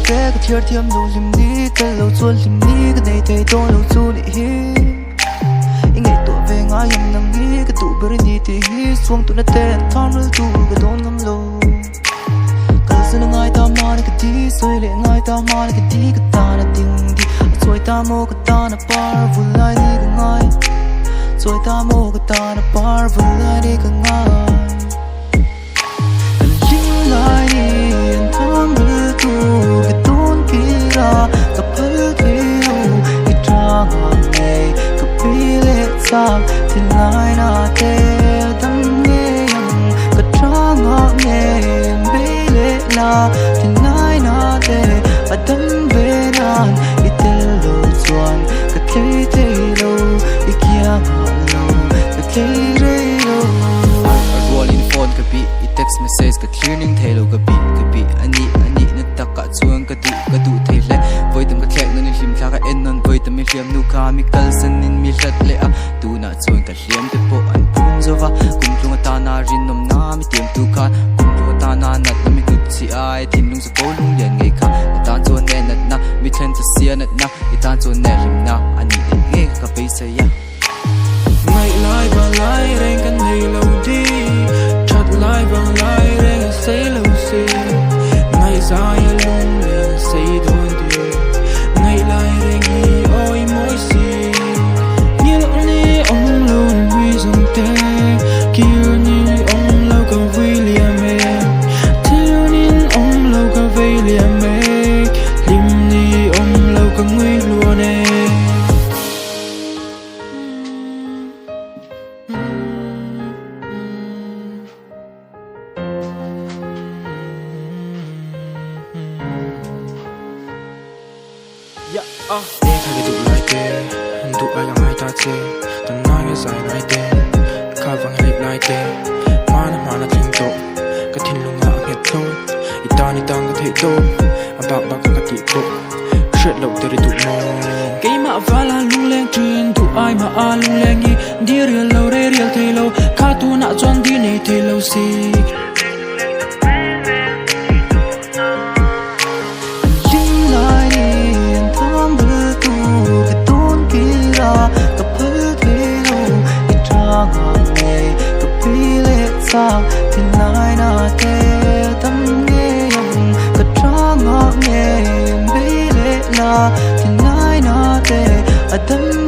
cái thiệt thiêm lâu lim đi cái lâu chuột lim đi cái này thấy tôi lâu chu đi hi ngày tuổi về ngay em nằm đi cái tụ bơi đi thì hi xuống tụ nó tên thon rồi tụ cái đón ngâm lâu cái dân ngay ta mà cái tí xoay lệ ngay ta mà cái tí cái ta là tình đi xoay ta mô cái ta là bar vui lại đi cái ngay xoay ta mô cái ta là bar vui lại đi cái ngay thì lại na thế tâm nghe yang cái trang ngõ nghe bế lệ na thì lại na thế ở tâm về nan ít lâu chuan cái thế lâu ít kia ngõ lâu cái thế lâu rolling phone cái bị text message cái clearing thế lâu cái bị ani nó ta cả chuan cái tụ thế lệ với từng cái thẹn nên lim thà cái en non với từng liam nu kha mi kal san in mi lat lệ tu na chuan cái liam te po an pum zova kum tlung ta na rin nom na mi tiam tu kha kum tlung ta na nat na mi nut chi ai thim lung sa ko lung lian ngai kha ta chuan ne nat na mi then ta sia nat na ta chuan ne lim na ani nge ka pe sa ya ngai lai ba lai reng kan nei lo di chat lai ba lai reng say lo si ngai za ya lung le say don di ngai lai reng hi oi moi si nhiều ni ông lo wi zong te kiu ni ông lo ka William me thiu ni ông lo ka William me lim ni ông lo ka ngui luôn ne Đi khai cái tụ lại tê, tụ ai yang ai ta chê, tận nói cái dài lại tê, khai vang hay lại tê, mana thình tổ, cái thình lung ngã nghe thôi, itang cái thấy tô, bạc cái tị bộ, chuyện lậu từ tụ mò, cái mà va la lung lên truyền, tụ ai mà a lung lên nghi, đi real lâu đây real thấy lâu, khai tu nã chọn đi này thấy lâu xí. thì lại na thế tâm nghe yang cái trang ngõ nghe bế lệ na thì lại na thế ở tâm